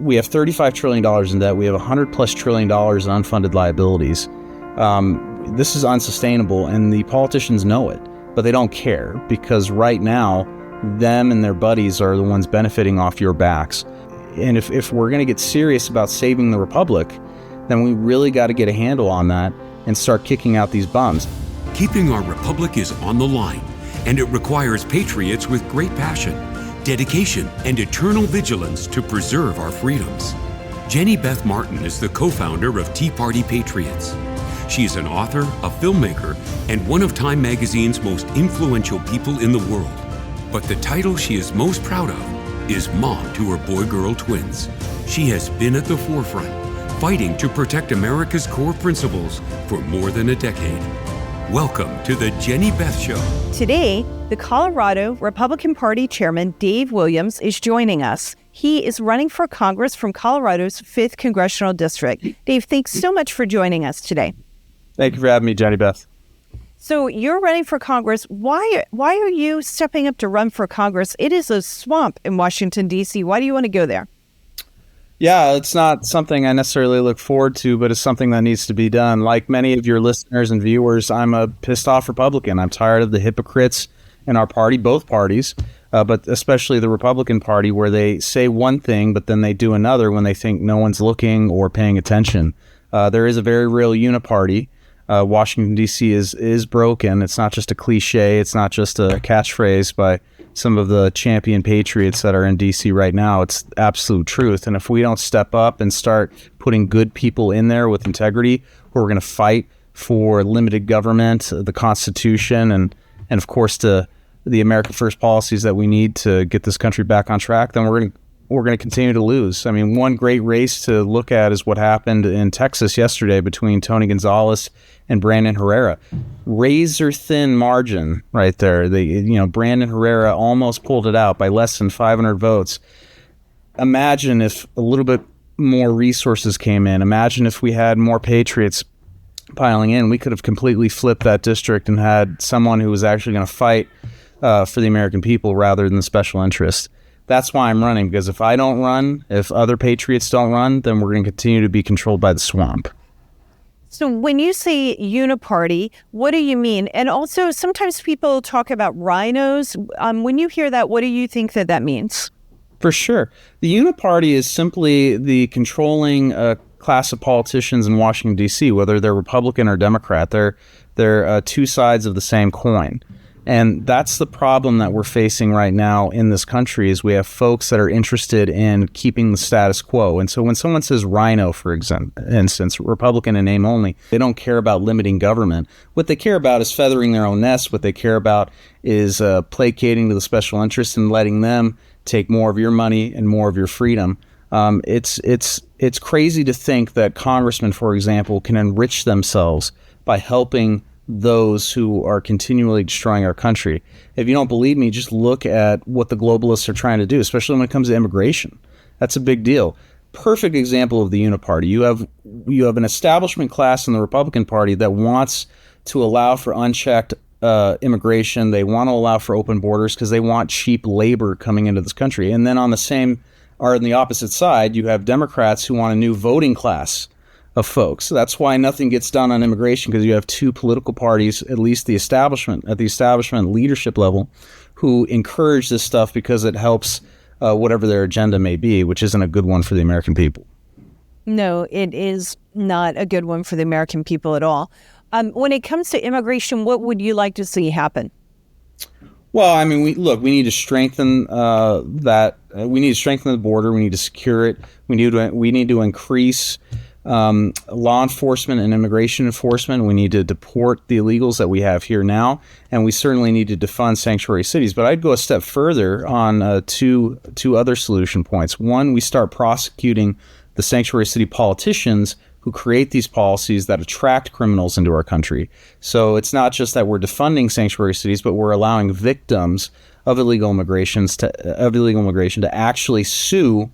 we have $35 trillion in debt. We have $100+ trillion in unfunded liabilities. This is unsustainable, and the politicians know it, but they don't care because right now, them and their buddies are the ones benefiting off your backs. And if we're going to get serious about saving the republic, then we really got to get a handle on that and start kicking out these bums. Keeping our republic is on the line, and it requires patriots with great passion, dedication, and eternal vigilance to preserve our freedoms. Jenny Beth Martin is the co-founder of Tea Party Patriots. She is an author, a filmmaker, and one of Time Magazine's most influential people in the world. But the title she is most proud of is mom to her boy-girl twins. She has been at the forefront, fighting to protect America's core principles for more than a decade. Welcome to the Jenny Beth Show. Today, the Colorado Republican Party Chairman Dave Williams is joining us. He is running for Congress from Colorado's 5th Congressional District. Dave, thanks so much for joining us today. Thank you for having me, Jenny Beth. So you're running for Congress. Why are you stepping up to run for Congress? It is a swamp in Washington, D.C. Why do you want to go there? Yeah, it's not something I necessarily look forward to, but it's something that needs to be done. Like many of your listeners and viewers, I'm a pissed off Republican. I'm tired of the hypocrites in our party, both parties, but especially the Republican Party, where they say one thing, but then they do another when they think no one's looking or paying attention. There is a very real uniparty. Washington, D.C. is broken. It's not just a cliche. It's not just a catchphrase by some of the champion patriots that are in D.C. right now. It's absolute truth. And if we don't step up and start putting good people in there with integrity, who are going to fight for limited government, the Constitution, and of course the America First policies that we need to get this country back on track, then we're going to continue to lose. I mean, one great race to look at is what happened in Texas yesterday between Tony Gonzalez and Brandon Herrera. Razor thin margin right there. Brandon Herrera almost pulled it out by less than 500 votes. Imagine if a little bit more resources came in. Imagine if we had more patriots piling in. We could have completely flipped that district and had someone who was actually going to fight for the American people rather than the special interest. That's why I'm running, because if I don't run, if other patriots don't run, then we're going to continue to be controlled by the swamp. So when you say uniparty, what do you mean? And also, sometimes people talk about rhinos. When you hear that, what do you think that means? For sure. The uniparty is simply the controlling class of politicians in Washington, D.C., whether they're Republican or Democrat. They're two sides of the same coin. And that's the problem that we're facing right now in this country is we have folks that are interested in keeping the status quo. And so when someone says rhino, for instance, Republican in name only, they don't care about limiting government. What they care about is feathering their own nest. What they care about is placating to the special interests and letting them take more of your money and more of your freedom. It's crazy to think that congressmen, for example, can enrich themselves by helping those who are continually destroying our country. If you don't believe me, just look at what the globalists are trying to do, especially when it comes to immigration. That's a big deal. Perfect example of the uniparty. You have an establishment class in the Republican Party that wants to allow for unchecked immigration. They want to allow for open borders because they want cheap labor coming into this country. And then on the opposite side, you have Democrats who want a new voting class of folks. That's why nothing gets done on immigration, because you have two political parties, at least the establishment leadership level, who encourage this stuff because it helps whatever their agenda may be, which isn't a good one for the American people. No, it is not a good one for the American people at all. When it comes to immigration, what would you like to see happen? Well, I mean, we need to strengthen that. We need to strengthen the border. We need to secure it. We need to increase law enforcement and immigration enforcement. We need to deport the illegals that we have here now, and we certainly need to defund sanctuary cities. But I'd go a step further on two other solution points. One, we start prosecuting the sanctuary city politicians who create these policies that attract criminals into our country. So it's not just that we're defunding sanctuary cities, but we're allowing victims of illegal immigration to actually sue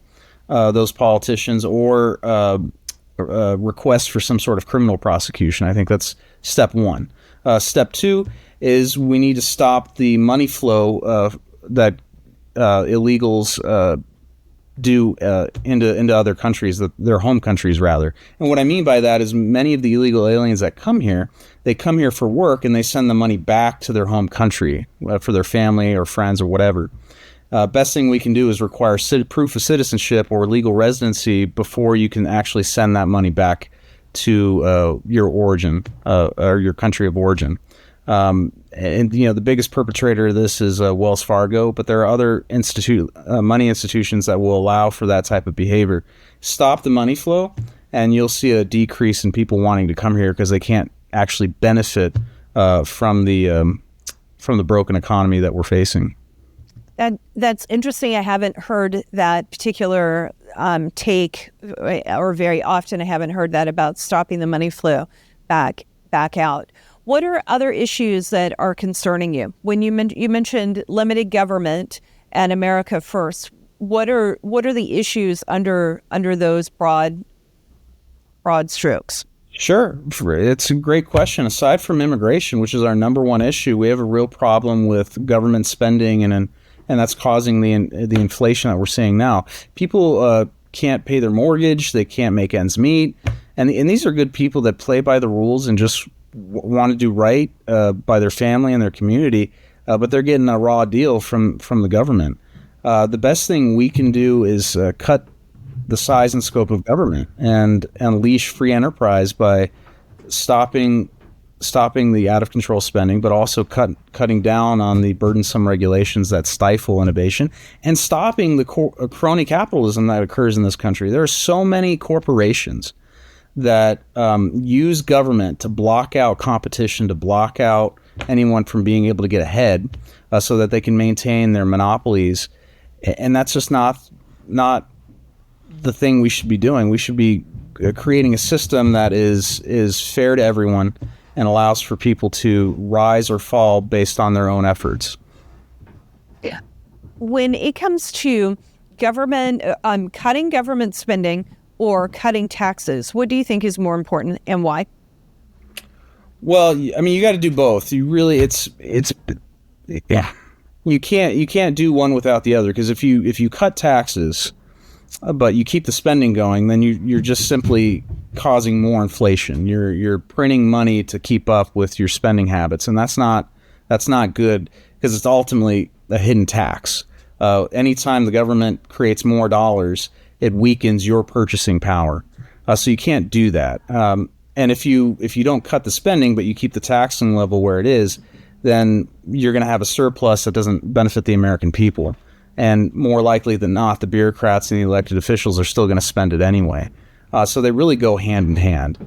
those politicians or request for some sort of criminal prosecution. I think that's step one. Step two is we need to stop the money flow that illegals do into other countries, their home countries rather. And what I mean by that is many of the illegal aliens that come here, they come here for work and they send the money back to their home country for their family or friends or whatever. Best thing we can do is require proof of citizenship or legal residency before you can actually send that money back to your origin or your country of origin. And the biggest perpetrator of this is Wells Fargo, but there are other money institutions that will allow for that type of behavior. Stop the money flow, and you'll see a decrease in people wanting to come here because they can't actually benefit from the broken economy that we're facing. That's interesting. I haven't heard that particular take, or very often I haven't heard that about stopping the money flow back out. What are other issues that are concerning you? When you mentioned limited government and America first, what are the issues under those broad strokes? Sure. It's a great question. Aside from immigration, which is our number one issue, we have a real problem with government spending, and that's causing the inflation that we're seeing now. People can't pay their mortgage. They can't make ends meet. And these are good people that play by the rules and just want to do right by their family and their community, but they're getting a raw deal from the government. The best thing we can do is cut the size and scope of government and unleash free enterprise by stopping the out of control spending, but also cutting down on the burdensome regulations that stifle innovation, and stopping the crony capitalism that occurs in this country. There are so many corporations that use government to block out competition, to block out anyone from being able to get ahead, so that they can maintain their monopolies. And that's just not the thing we should be doing. We should be creating a system that is fair to everyone and allows for people to rise or fall based on their own efforts. When it comes to government, cutting government spending or cutting taxes, what do you think is more important and why? Well, I mean, you got to do both. You really, yeah. You can't do one without the other, because if you cut taxes, but you keep the spending going, then you're just simply causing more inflation. You're printing money to keep up with your spending habits, and that's not good, because it's ultimately a hidden tax. Anytime the government creates more dollars, it weakens your purchasing power. So you can't do that. And if you don't cut the spending, but you keep the taxing level where it is, then you're going to have a surplus that doesn't benefit the American people. And more likely than not, the bureaucrats and the elected officials are still going to spend it anyway. So they really go hand in hand.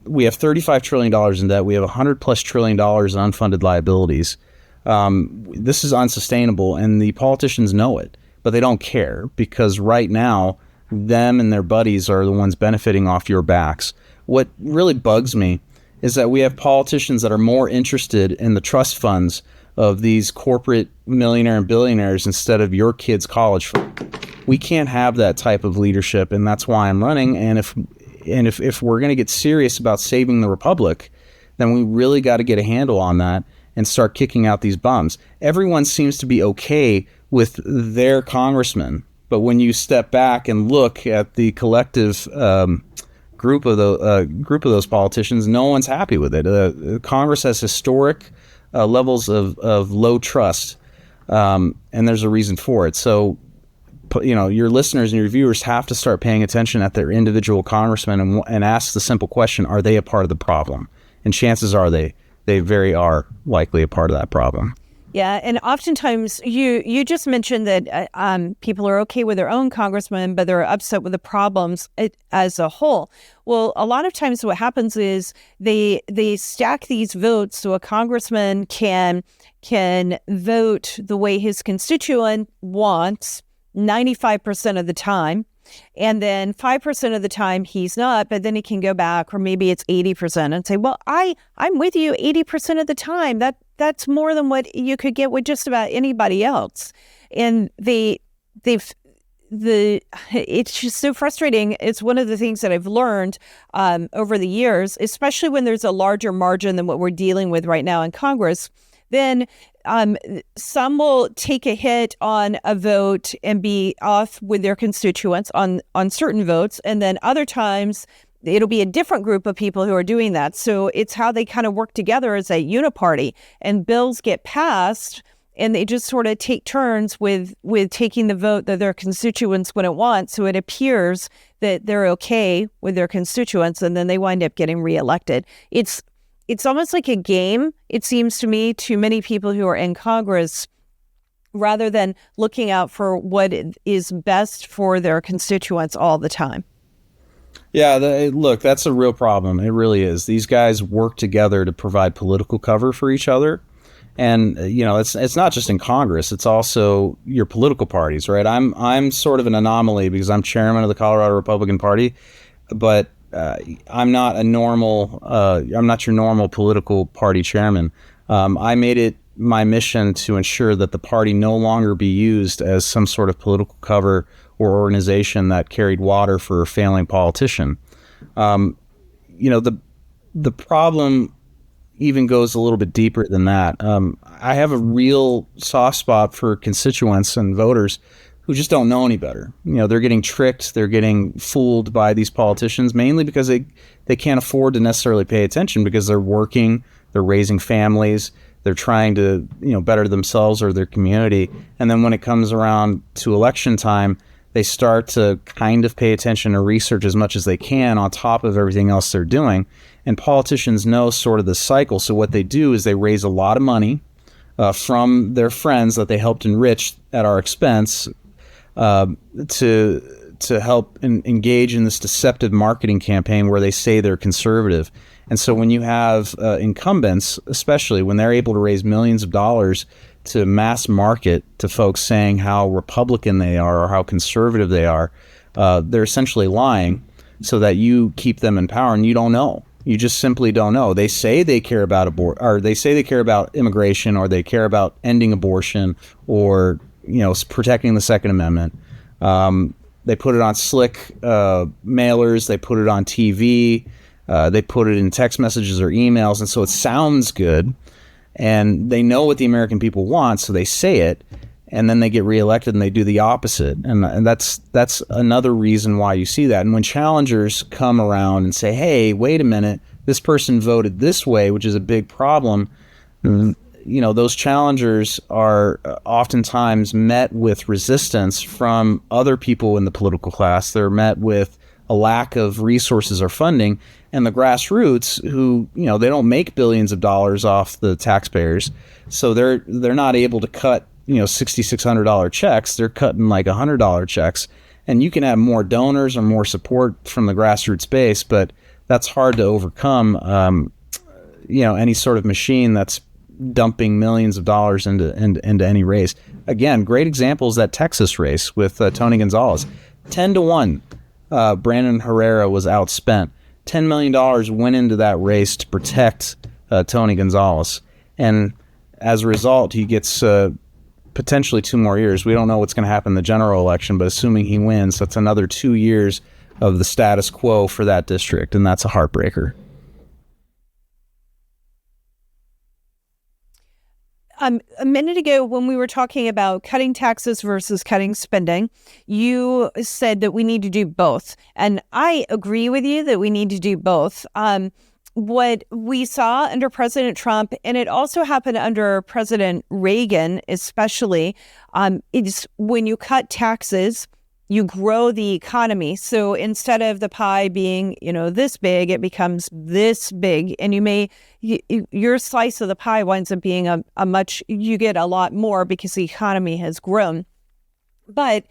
We have $35 trillion in debt. We have $100+ trillion in unfunded liabilities. This is unsustainable, and the politicians know it, but they don't care, because right now, them and their buddies are the ones benefiting off your backs. What really bugs me is that we have politicians that are more interested in the trust funds of these corporate millionaire and billionaires instead of your kids' college fund. We can't have that type of leadership, and that's why I'm running. And if we're going to get serious about saving the republic, then we really got to get a handle on that and start kicking out these bums. Everyone seems to be okay with their congressman, but when you step back and look at the collective group of those politicians, no one's happy with it. Congress has historic levels of low trust, and there's a reason for it. So, your listeners and your viewers have to start paying attention at their individual congressmen and ask the simple question: are they a part of the problem? And chances are they very are likely a part of that problem. Yeah, and oftentimes you just mentioned that people are okay with their own congressman, but they're upset with the problems as a whole. Well, a lot of times what happens is they stack these votes so a congressman can vote the way his constituent wants 95% of the time, and then 5% of the time he's not, but then he can go back, or maybe it's 80% and say, well, I'm with you 80% of the time. That's more than what you could get with just about anybody else. And it's just so frustrating. It's one of the things that I've learned over the years, especially when there's a larger margin than what we're dealing with right now in Congress. Then Some will take a hit on a vote and be off with their constituents on certain votes. And then other times it'll be a different group of people who are doing that. So it's how they kind of work together as a uniparty, and bills get passed and they just sort of take turns with taking the vote that their constituents wouldn't want. So it appears that they're okay with their constituents, and then they wind up getting reelected. It's almost like a game, it seems to me, to many people who are in Congress, rather than looking out for what is best for their constituents all the time. Yeah, look, that's a real problem. It really is. These guys work together to provide political cover for each other. And, it's not just in Congress. It's also your political parties, right? I'm sort of an anomaly because I'm chairman of the Colorado Republican Party, but I'm not your normal political party chairman. I made it my mission to ensure that the party no longer be used as some sort of political cover or organization that carried water for a failing politician. The problem even goes a little bit deeper than that. I have a real soft spot for constituents and voters who just don't know any better. They're getting tricked, they're getting fooled by these politicians, mainly because they can't afford to necessarily pay attention because they're working, they're raising families, they're trying to, better themselves or their community. And then when it comes around to election time, they start to kind of pay attention or research as much as they can on top of everything else they're doing. And politicians know sort of the cycle. So what they do is they raise a lot of money from their friends that they helped enrich at our expense to help engage in this deceptive marketing campaign where they say they're conservative. And so when you have incumbents, especially when they're able to raise millions of dollars to mass market to folks saying how Republican they are or how conservative they are, they're essentially lying so that you keep them in power, and you don't know. You just simply don't know. They say they care about they say they care about immigration, or they care about ending abortion, or protecting the Second Amendment. They put it on slick mailers. They put it on TV. They put it in text messages or emails, and so it sounds good. And they know what the American people want, so they say it, and then they get reelected and they do the opposite. And that's another reason why you see that. And when challengers come around and say, hey, wait a minute, this person voted this way, which is a big problem, those challengers are oftentimes met with resistance from other people in the political class. They're met with a lack of resources or funding, and the grassroots, who they don't make billions of dollars off the taxpayers, so they're not able to cut $6,600 checks. They're cutting like $100 checks, and you can have more donors or more support from the grassroots base, but that's hard to overcome. Any sort of machine that's dumping millions of dollars into any race. Again, great example is that Texas race with Tony Gonzalez, 10-1. Brandon Herrera was outspent. $10 million went into that race to protect Tony Gonzalez. And as a result, he gets potentially 2 more years. We don't know what's going to happen in the general election, but assuming he wins, that's another 2 years of the status quo for that district, and that's a heartbreaker. A minute ago, when we were talking about cutting taxes versus cutting spending, you said that we need to do both. And I agree with you that we need to do both. What we saw under President Trump, and it also happened under President Reagan especially, is when you cut taxes, you grow the economy. So instead of the pie being, this big, it becomes this big. And your slice of the pie winds up being you get a lot more because the economy has grown. But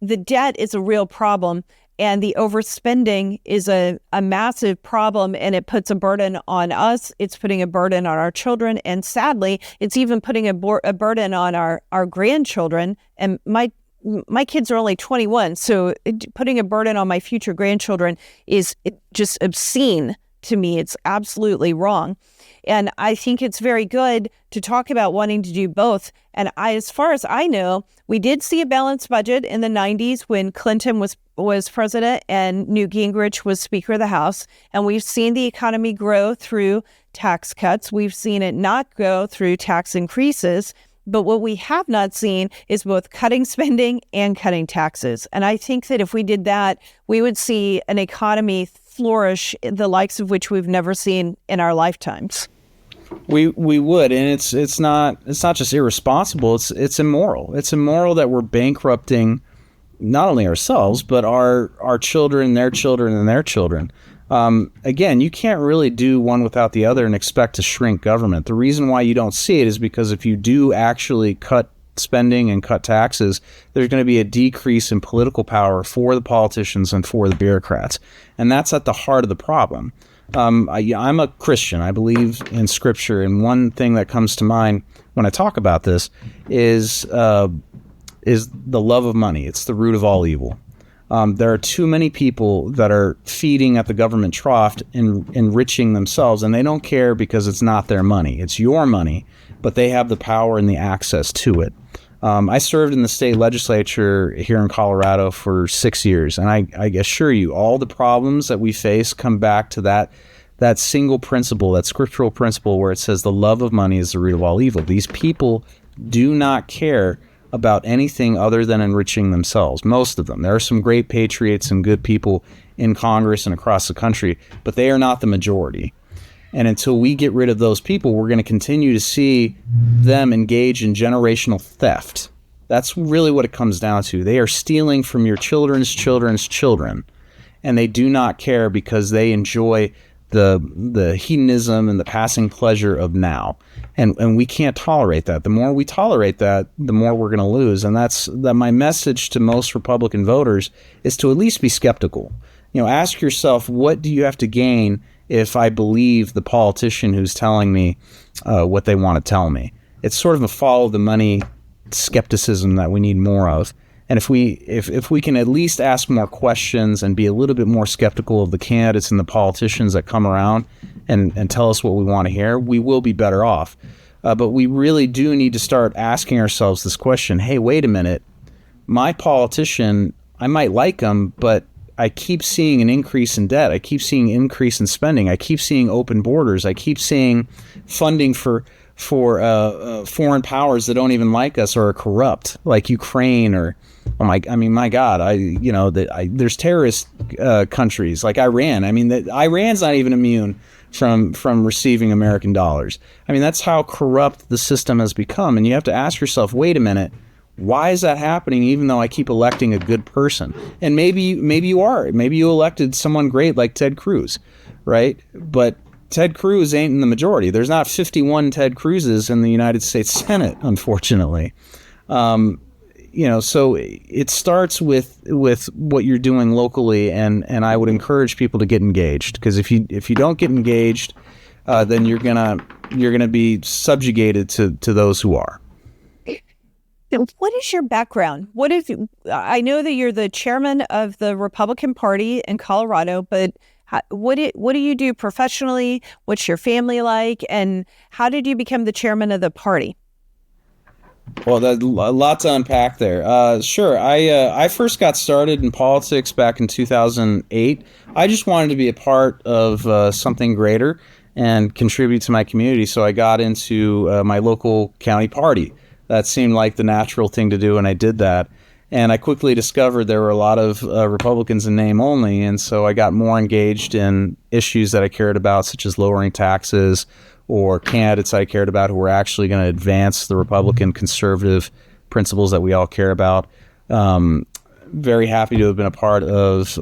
the debt is a real problem. And the overspending is a massive problem, and it puts a burden on us. It's putting a burden on our children. And sadly, it's even putting a burden on our grandchildren. And my kids are only 21, so putting a burden on my future grandchildren is just obscene to me. It's absolutely wrong. And I think it's very good to talk about wanting to do both. And as far as I know, we did see a balanced budget in the 90s when Clinton was president and Newt Gingrich was Speaker of the House. And we've seen the economy grow through tax cuts. We've seen it not go through tax increases. But what we have not seen is both cutting spending and cutting taxes. And I think that if we did that, we would see an economy flourish, the likes of which we've never seen in our lifetimes. We would, and it's not just irresponsible. It's immoral. It's immoral that we're bankrupting not only ourselves but our children, their children, and their children. Again, you can't really do one without the other and expect to shrink government. The reason why you don't see it is because if you do actually cut spending and cut taxes, there's going to be a decrease in political power for the politicians and for the bureaucrats. And that's at the heart of the problem. I'm a Christian. I believe in Scripture. And one thing that comes to mind when I talk about this is the love of money. It's the root of all evil. There are too many people that are feeding at the government trough and enriching themselves, and they don't care because it's not their money. It's your money, but they have the power and the access to it. I served in the state legislature here in Colorado for 6 years, and I assure you, all the problems that we face come back to that single principle, that scriptural principle where it says the love of money is the root of all evil. These people do not care about anything other than enriching themselves. Most of them. There are some great patriots and good people in Congress and across the country, but they are not the majority. And until we get rid of those people, we're going to continue to see them engage in generational theft. That's really what it comes down to. They are stealing from your children's children's children, and they do not care because they enjoy the hedonism and the passing pleasure of now. And we can't tolerate that. The more we tolerate that, the more we're going to lose. And that's my message to most Republican voters is to at least be skeptical. Ask yourself, what do you have to gain if I believe the politician who's telling me what they want to tell me? It's sort of a follow the money skepticism that we need more of. And if we can at least ask more questions and be a little bit more skeptical of the candidates and the politicians that come around and tell us what we want to hear, we will be better off. But we really do need to start asking ourselves this question. Hey, wait a minute. My politician, I might like him, but I keep seeing an increase in debt. I keep seeing increase in spending. I keep seeing open borders. I keep seeing funding for foreign powers that don't even like us or are corrupt, like Ukraine or, my God, there's terrorist countries like Iran. Iran's not even immune from receiving American dollars. That's how corrupt the system has become. And you have to ask yourself, wait a minute, why is that happening even though I keep electing a good person? And maybe you are. Maybe you elected someone great like Ted Cruz, right? But Ted Cruz ain't in the majority. There's not 51 Ted Cruzes in the United States Senate, unfortunately. So it starts with what you're doing locally, and I would encourage people to get engaged, because if you don't get engaged, then you're gonna be subjugated to those who are. What is your background? I know that you're the chairman of the Republican Party in Colorado, but what do you do professionally? What's your family like? And how did you become the chairman of the party? Well, there's a lot to unpack there. Sure. I first got started in politics back in 2008. I just wanted to be a part of something greater and contribute to my community. So I got into my local county party. That seemed like the natural thing to do, and I did that. And I quickly discovered there were a lot of Republicans in name only, and so I got more engaged in issues that I cared about, such as lowering taxes, or candidates I cared about who were actually going to advance the Republican conservative principles that we all care about. Very happy to have been a part of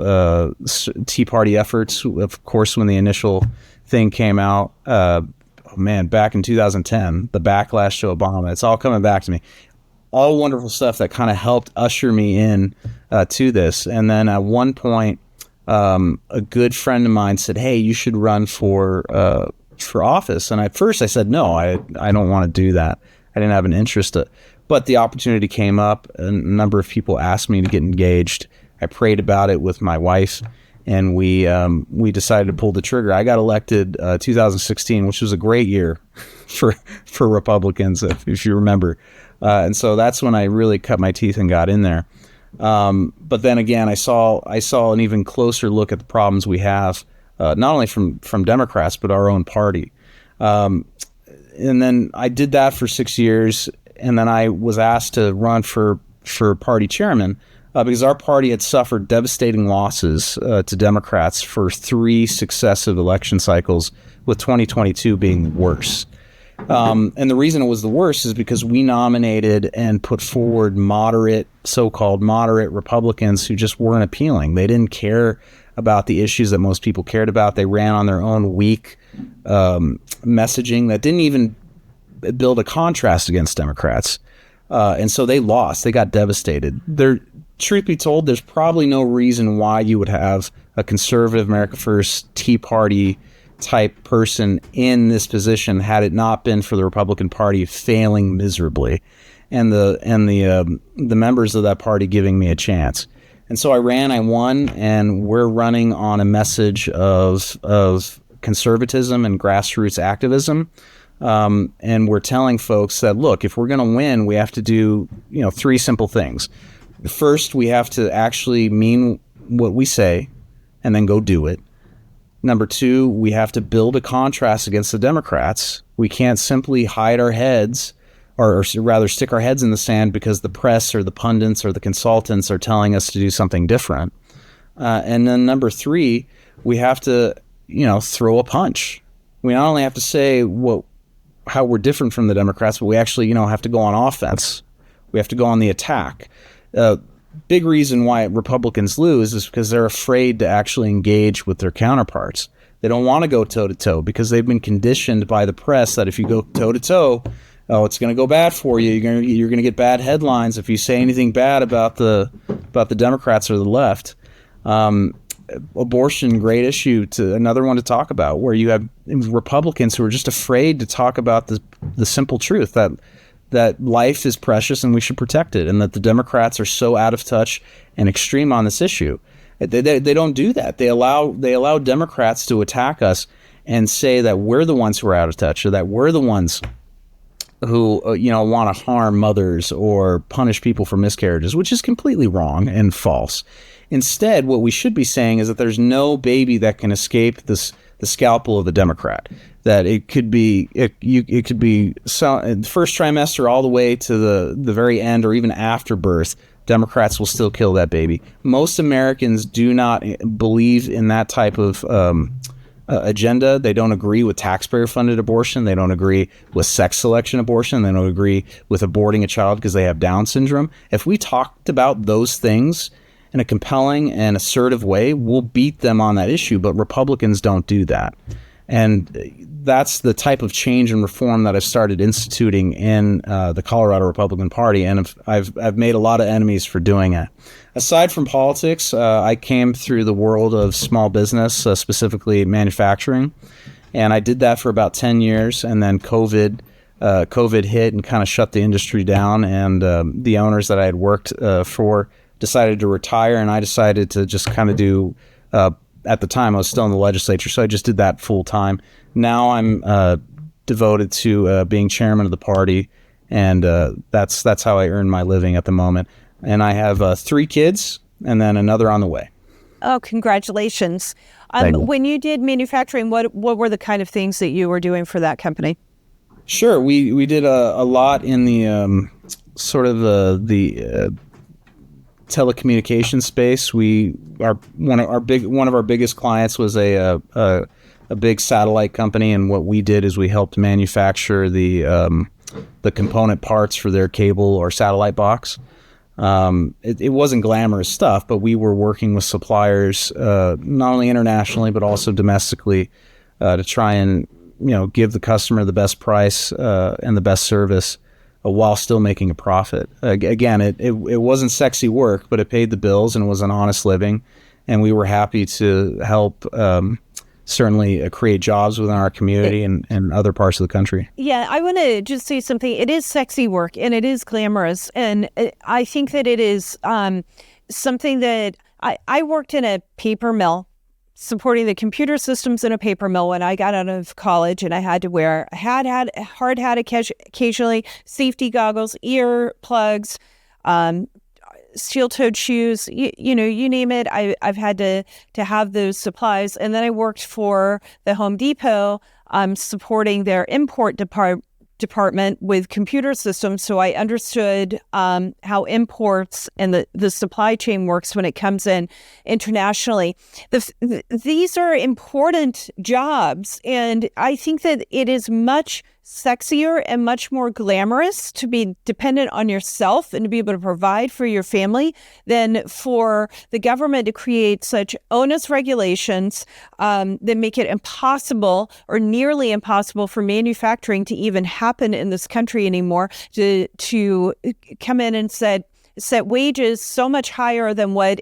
Tea Party efforts. Of course, when the initial thing came out, back in 2010, the backlash to Obama, it's all coming back to me. All wonderful stuff that kind of helped usher me in to this. And then at one point, a good friend of mine said, "Hey, you should run for office." And at first I said, no, I don't want to do that. I didn't have an interest. But the opportunity came up. A number of people asked me to get engaged. I prayed about it with my wife. and we decided to pull the trigger. I got elected 2016, which was a great year for Republicans, if you remember. And so that's when I really cut my teeth and got in there. But then again, I saw an even closer look at the problems we have, not only from Democrats, but our own party. And then I did that for 6 years, and then I was asked to run for party chairman because our party had suffered devastating losses to Democrats for 3 successive election cycles, with 2022 being worse. And the reason it was the worst is because we nominated and put forward so-called moderate Republicans who just weren't appealing. They didn't care about the issues that most people cared about. They ran on their own weak messaging that didn't even build a contrast against Democrats. And so they lost. They got devastated. Truth be told, there's probably no reason why you would have a conservative America First Tea Party type person in this position had it not been for the Republican Party failing miserably and the members of that party giving me a chance. And so I won, and we're running on a message of conservatism and grassroots activism. And we're telling folks that, look, if we're going to win, we have to do 3 simple things. First, we have to actually mean what we say and then go do it. Number 2, we have to build a contrast against the Democrats. We can't simply hide our heads, or rather stick our heads in the sand because the press or the pundits or the consultants are telling us to do something different. And then number 3, we have to, throw a punch. We not only have to say how we're different from the Democrats, but we actually, have to go on offense. We have to go on the attack. Big reason why Republicans lose is because they're afraid to actually engage with their counterparts. They don't want to go toe-to-toe because they've been conditioned by the press that if you go toe-to-toe, it's going to go bad for you. You're going to get bad headlines if you say anything bad about the Democrats or the left. Abortion, great issue, to another one to talk about, where you have Republicans who are just afraid to talk about the simple truth that life is precious and we should protect it, and that the Democrats are so out of touch and extreme on this issue. They don't do that. They allow Democrats to attack us and say that we're the ones who are out of touch, or that we're the ones who want to harm mothers or punish people for miscarriages, which is completely wrong and false. Instead, what we should be saying is that there's no baby that can escape the scalpel of the Democrat. That it could be the first trimester all the way to the very end, or even after birth, Democrats will still kill that baby. Most Americans do not believe in that type of agenda. They don't agree with taxpayer-funded abortion. They don't agree with sex selection abortion. They don't agree with aborting a child because they have Down syndrome. If we talked about those things in a compelling and assertive way, we'll beat them on that issue. But Republicans don't do that. And that's the type of change and reform that I've started instituting in the Colorado Republican Party, and I've made a lot of enemies for doing it. Aside from politics, I came through the world of small business, specifically manufacturing, and I did that for about 10 years, and then COVID hit and kind of shut the industry down, and the owners that I had worked for decided to retire, and I decided to just kind of do at the time I was still in the legislature, so I just did that full time. Now I'm devoted to being chairman of the party, and that's how I earn my living at the moment. And I have 3 kids, and then another on the way. Oh, congratulations! When you did manufacturing, what were the kind of things that you were doing for that company? Sure, we did a lot in the sort of the telecommunications space. One of our biggest clients was a big satellite company, and what we did is we helped manufacture the component parts for their cable or satellite box. It wasn't glamorous stuff, but we were working with suppliers not only internationally but also domestically to try and give the customer the best price and the best service while still making a profit. Again, it wasn't sexy work, but it paid the bills and was an honest living. And we were happy to help certainly create jobs within our community and other parts of the country. Yeah, I want to just say something. It is sexy work and it is glamorous. And I think that it is something that I worked in a paper mill supporting the computer systems in a paper mill when I got out of college, and I had to wear a hard hat occasionally, safety goggles, ear plugs, steel-toed shoes, you name it. I've had to have those supplies. And then I worked for the Home Depot, supporting their import department with computer systems. So I understood how imports and the supply chain works when it comes in internationally. These are important jobs. And I think that it is much sexier and much more glamorous to be dependent on yourself and to be able to provide for your family than for the government to create such onerous regulations that make it impossible or nearly impossible for manufacturing to even happen in this country anymore, to come in and set wages so much higher than what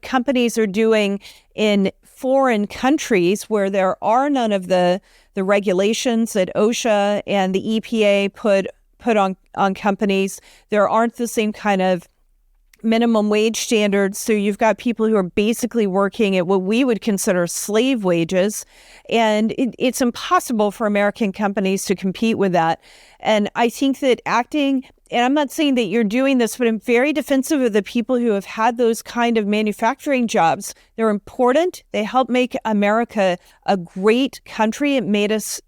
companies are doing in foreign countries where there are none of the regulations that OSHA and the EPA put on companies. There aren't the same kind of minimum wage standards. So you've got people who are basically working at what we would consider slave wages. And it's impossible for American companies to compete with that. And I think that acting, and I'm not saying that you're doing this, but I'm very defensive of the people who have had those kind of manufacturing jobs. They're important. They help make America a great country. It made us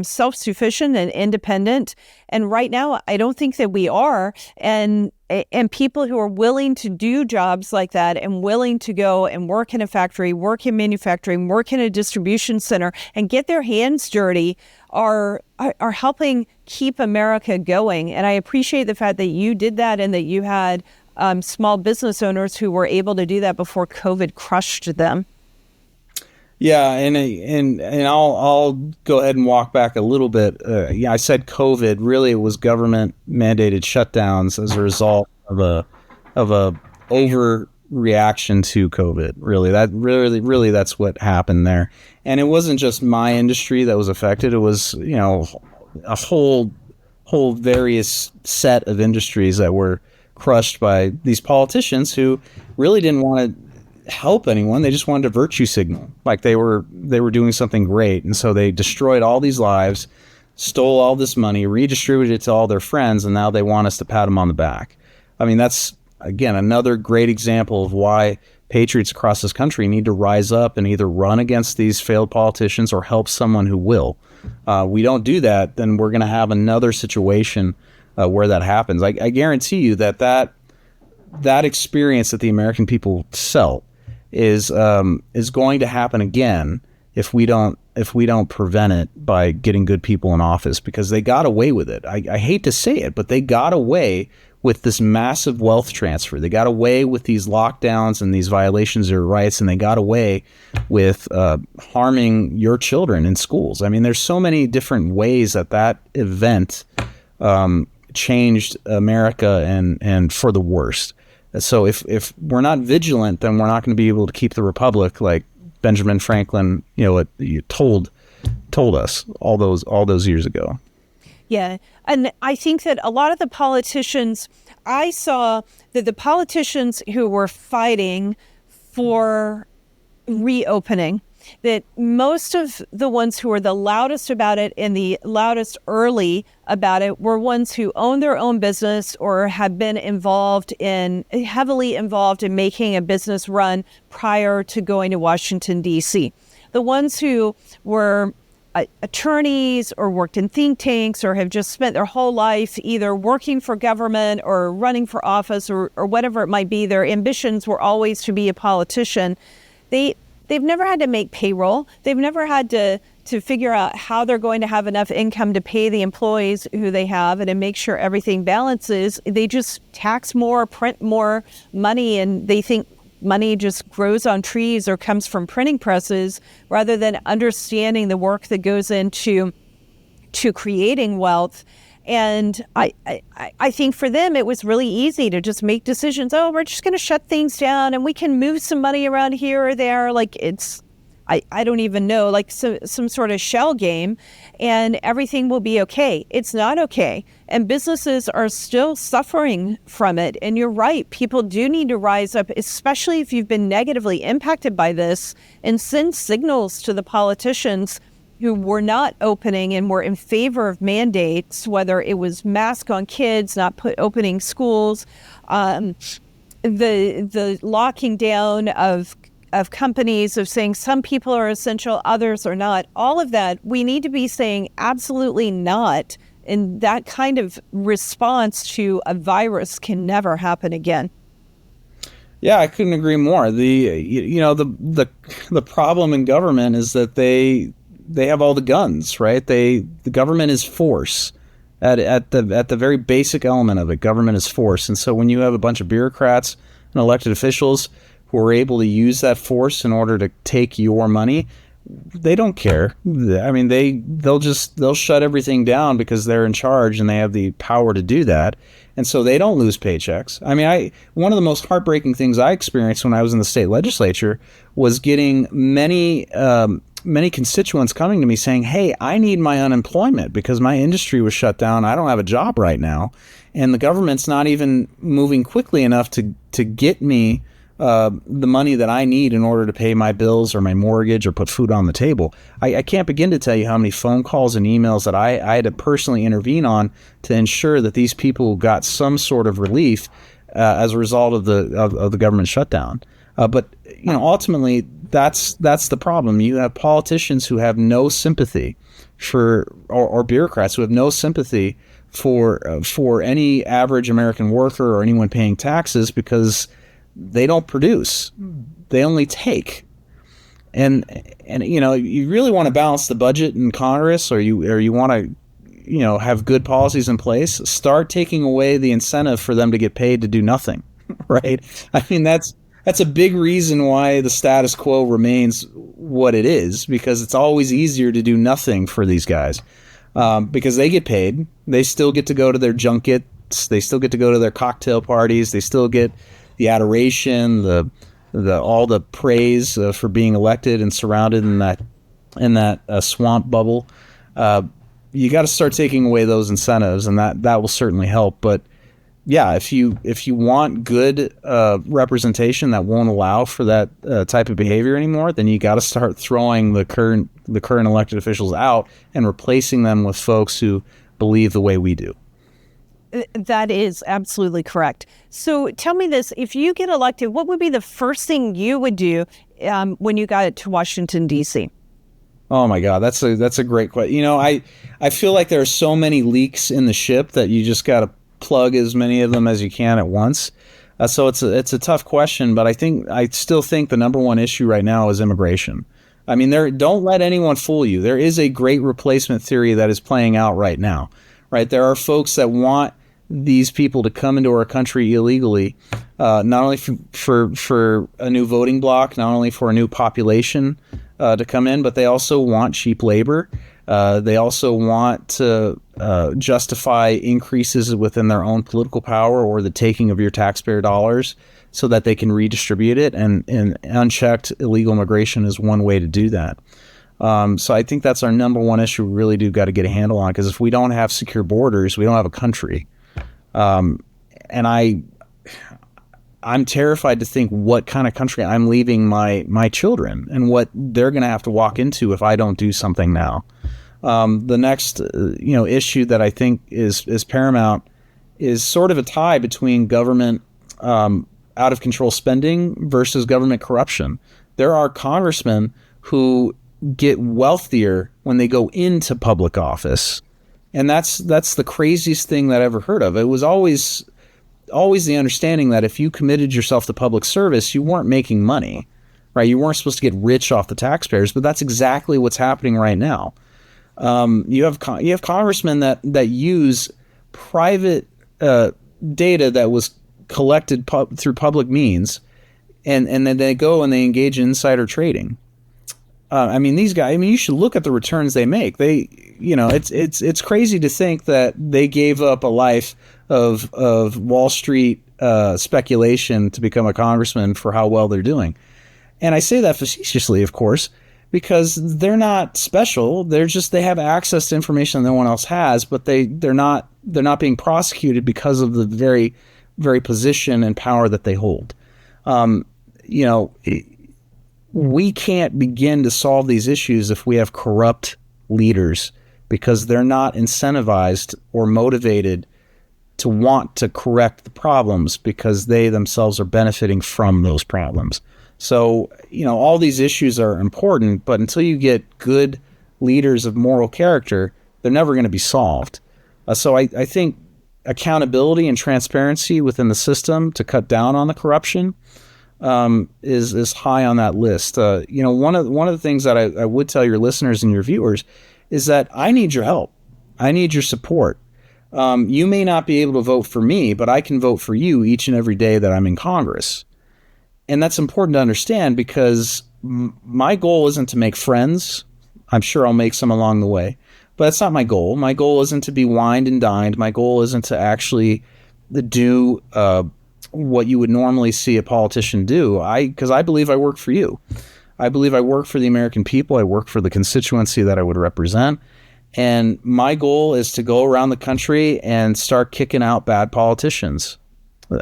self-sufficient and independent. And right now, I don't think that we are. And people who are willing to do jobs like that and willing to go and work in a factory, work in manufacturing, work in a distribution center, and get their hands dirty are helping keep America going. And I appreciate the fact that you did that and that you had small business owners who were able to do that before COVID crushed them. Yeah, and I'll go ahead and walk back a little bit. I said COVID. Really, it was government mandated shutdowns as a result of a overreaction to COVID. Really, that's what happened there. And it wasn't just my industry that was affected. It was a whole various set of industries that were crushed by these politicians who really didn't want to help anyone. They just wanted to virtue signal like they were doing something great. And so they destroyed all these lives, stole all this money, redistributed it to all their friends, and now they want us to pat them on the back. I mean, that's, again, another great example of why patriots across this country need to rise up and either run against these failed politicians or help someone who will. We don't do that, then we're going to have another situation where that happens. I guarantee you that experience that the American people felt is going to happen again if we don't prevent it by getting good people in office, because they got away with it. I hate to say it, but they got away with this massive wealth transfer. They got away with these lockdowns and these violations of their rights, and they got away with harming your children in schools. I mean, there's so many different ways that event changed America and for the worst. So if we're not vigilant, then we're not going to be able to keep the republic like Benjamin Franklin, told us all those years ago. Yeah. And I think that a lot of the politicians, I saw that the politicians who were fighting for reopening, that most of the ones who were the loudest about it and the loudest early about it were ones who own their own business or have been heavily involved in making a business run prior to going to Washington, D.C. The ones who were attorneys or worked in think tanks or have just spent their whole life either working for government or running for office or whatever it might be, their ambitions were always to be a politician. They've never had to make payroll. They've never had to figure out how they're going to have enough income to pay the employees who they have and to make sure everything balances. They just tax more, print more money, and they think money just grows on trees or comes from printing presses rather than understanding the work that goes into creating wealth. And I think for them, it was really easy to just make decisions. Oh, we're just going to shut things down and we can move some money around here or there. I don't even know, like some sort of shell game, and everything will be okay. It's not okay. And businesses are still suffering from it. And you're right. People do need to rise up, especially if you've been negatively impacted by this, and send signals to the politicians who were not opening and were in favor of mandates, whether it was mask on kids, not opening schools, the locking down of companies, of saying some people are essential, others are not. All of that, we need to be saying absolutely not. And that kind of response to a virus can never happen again. Yeah, I couldn't agree more. The problem in government is that they have all the guns, right? The government is force. At the very basic element of it, government is force. And so when you have a bunch of bureaucrats and elected officials who are able to use that force in order to take your money, they don't care. I mean, they'll shut everything down because they're in charge and they have the power to do that. And so they don't lose paychecks. I mean, one of the most heartbreaking things I experienced when I was in the state legislature was getting many constituents coming to me saying, hey, I need my unemployment because my industry was shut down. I don't have a job right now. And the government's not even moving quickly enough to get me the money that I need in order to pay my bills or my mortgage or put food on the table. I can't begin to tell you how many phone calls and emails that I had to personally intervene on to ensure that these people got some sort of relief as a result of the government shutdown. But ultimately, that's the problem. You have politicians who have no sympathy for, or bureaucrats who have no sympathy for any average American worker or anyone paying taxes because they don't produce. They only take. And you really want to balance the budget in Congress, or you want to have good policies in place. Start taking away the incentive for them to get paid to do nothing, right? I mean, that's a big reason why the status quo remains what it is, because it's always easier to do nothing for these guys, because they get paid. They still get to go to their junkets. They still get to go to their cocktail parties. They still get the adoration, all the praise for being elected and surrounded in that swamp bubble. You got to start taking away those incentives, and that will certainly help. But yeah, if you want good representation that won't allow for that type of behavior anymore, then you got to start throwing the current elected officials out and replacing them with folks who believe the way we do. That is absolutely correct. So tell me this, if you get elected, what would be the first thing you would do when you got to Washington, D.C.? Oh my God, that's a great question. I feel like there are so many leaks in the ship that you just got to plug as many of them as you can at once. So it's a tough question, but I still think the number one issue right now is immigration. I mean, don't let anyone fool you. There is a great replacement theory that is playing out right now. Right, there are folks that want these people to come into our country illegally, not only for a new voting bloc, not only for a new population to come in, but they also want cheap labor. They also want to justify increases within their own political power or the taking of your taxpayer dollars so that they can redistribute it. And unchecked illegal immigration is one way to do that. So I think that's our number one issue we really do got to get a handle on, because if we don't have secure borders, we don't have a country. And I'm terrified to think what kind of country I'm leaving my children and what they're going to have to walk into if I don't do something now. The next issue that I think is paramount is sort of a tie between government out of control spending versus government corruption. There are congressmen who get wealthier when they go into public office. And that's the craziest thing that I ever heard of. It was always the understanding that if you committed yourself to public service, you weren't making money, right? You weren't supposed to get rich off the taxpayers, but that's exactly what's happening right now. You have congressmen that use private data that was collected through public means, and then they go and they engage in insider trading. These guys, you should look at the returns they make. It's crazy to think that they gave up a life of Wall Street speculation to become a congressman for how well they're doing. And I say that facetiously, of course, because they're not special. They have access to information that no one else has, but they're not being prosecuted because of the very, very position and power that they hold. We can't begin to solve these issues if we have corrupt leaders, because they're not incentivized or motivated to want to correct the problems, because they themselves are benefiting from those problems. So, all these issues are important, but until you get good leaders of moral character, they're never going to be solved. So I think accountability and transparency within the system to cut down on the corruption is high on that list. One of the things that I would tell your listeners and your viewers is that I need your help. I need your support. You may not be able to vote for me, but I can vote for you each and every day that I'm in Congress. And that's important to understand, because my goal isn't to make friends. I'm sure I'll make some along the way, but that's not my goal. My goal isn't to be wined and dined. My goal isn't to actually do what you would normally see a politician do. Because I believe I work for you. I believe I work for the American people. I work for the constituency that I would represent. And my goal is to go around the country and start kicking out bad politicians.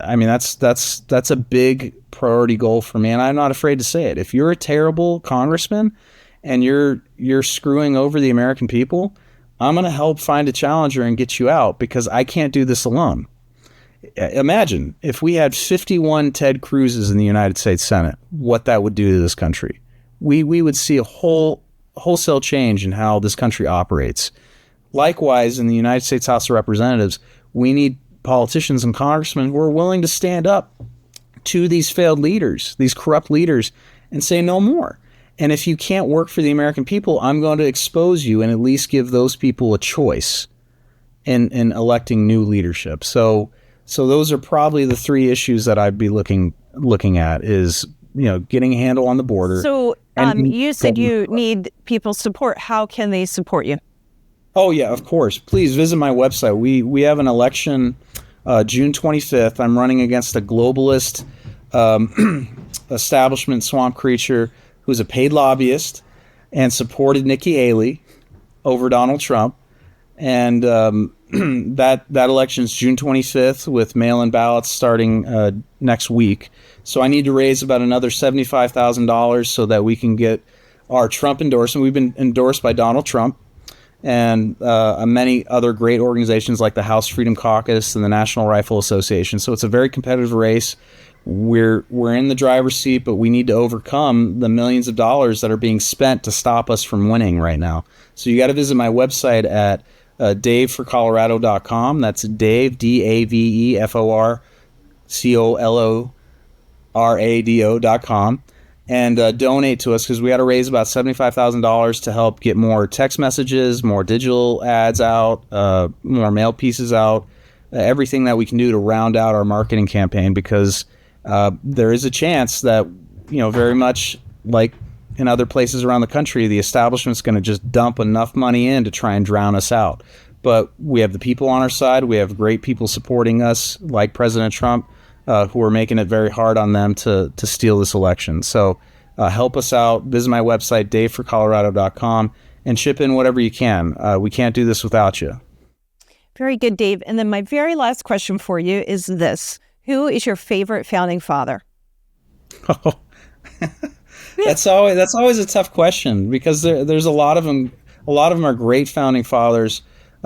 I mean, that's a big priority goal for me, and I'm not afraid to say it. If you're a terrible congressman and you're screwing over the American people, I'm going to help find a challenger and get you out, because I can't do this alone. Imagine if we had 51 Ted Cruzes in the United States Senate, what that would do to this country. We would see a wholesale change in how this country operates. Likewise, in the United States House of Representatives, we need politicians and congressmen who are willing to stand up to these failed leaders, these corrupt leaders, and say no more. And if you can't work for the American people, I'm going to expose you and at least give those people a choice in electing new leadership. So those are probably the three issues that I'd be looking at is, getting a handle on the border. So you said you need people's support. How can they support you? Oh, yeah, of course. Please visit my website. We have an election June 25th. I'm running against a globalist establishment swamp creature who's a paid lobbyist and supported Nikki Haley over Donald Trump. And that election is June 25th with mail-in ballots starting next week. So I need to raise about another $75,000 so that we can get our Trump endorsement. We've been endorsed by Donald Trump and many other great organizations like the House Freedom Caucus and the National Rifle Association. So it's a very competitive race. We're in the driver's seat, but we need to overcome the millions of dollars that are being spent to stop us from winning right now. So you got to visit my website at daveforcolorado.com. That's Dave, DAVEFORCOLORADO.com. And donate to us, because we got to raise about $75,000 to help get more text messages, more digital ads out, more mail pieces out, everything that we can do to round out our marketing campaign, because there is a chance that, very much like in other places around the country, the establishment's going to just dump enough money in to try and drown us out. But we have the people on our side. We have great people supporting us, like President Trump, who are making it very hard on them to steal this election. So help us out. Visit my website, daveforcolorado.com, and chip in whatever you can. We can't do this without you. Very good, Dave. And then my very last question for you is this. Who is your favorite founding father? Oh, that's always a tough question, because there's a lot of them. A lot of them are great founding fathers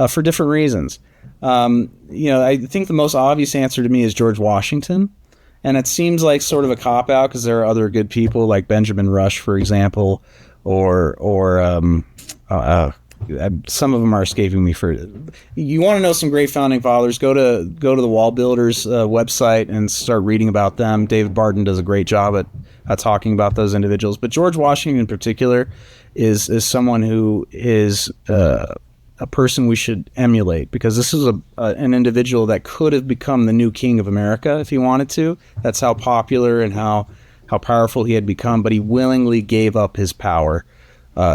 for different reasons. I think the most obvious answer to me is George Washington. And it seems like sort of a cop-out, because there are other good people like Benjamin Rush, for example, or some of them are escaping me. You want to know some great founding fathers, go to the Wall Builders website and start reading about them. David Barton does a great job at talking about those individuals. But George Washington in particular is someone who is a person we should emulate, because this is an individual that could have become the new king of America if he wanted to. That's how popular and how powerful he had become, but he willingly gave up his power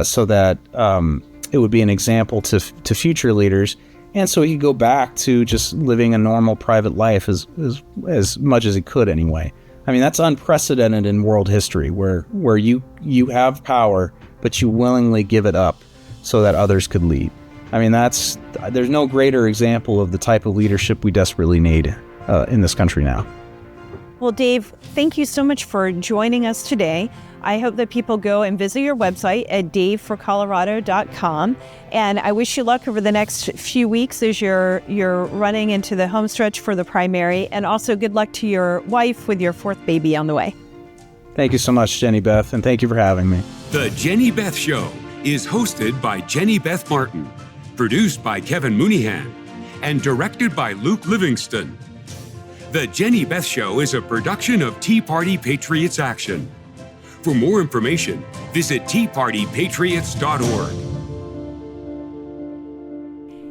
so that it would be an example to future leaders, and so he could go back to just living a normal private life as much as he could anyway. I mean, that's unprecedented in world history, where you have power, but you willingly give it up so that others could lead. I mean, there's no greater example of the type of leadership we desperately need in this country now. Well, Dave, thank you so much for joining us today. I hope that people go and visit your website at daveforcolorado.com. And I wish you luck over the next few weeks as you're running into the home stretch for the primary. And also good luck to your wife with your fourth baby on the way. Thank you so much, Jenny Beth, and thank you for having me. The Jenny Beth Show is hosted by Jenny Beth Martin, produced by Kevin Mooneyhan, and directed by Luke Livingston. The Jenny Beth Show is a production of Tea Party Patriots Action. For more information, visit teapartypatriots.org.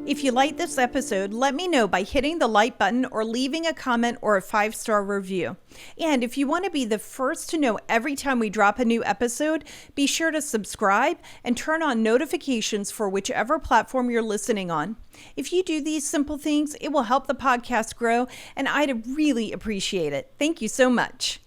If you like this episode, let me know by hitting the like button or leaving a comment or a 5-star review. And if you want to be the first to know every time we drop a new episode, be sure to subscribe and turn on notifications for whichever platform you're listening on. If you do these simple things, it will help the podcast grow, and I'd really appreciate it. Thank you so much.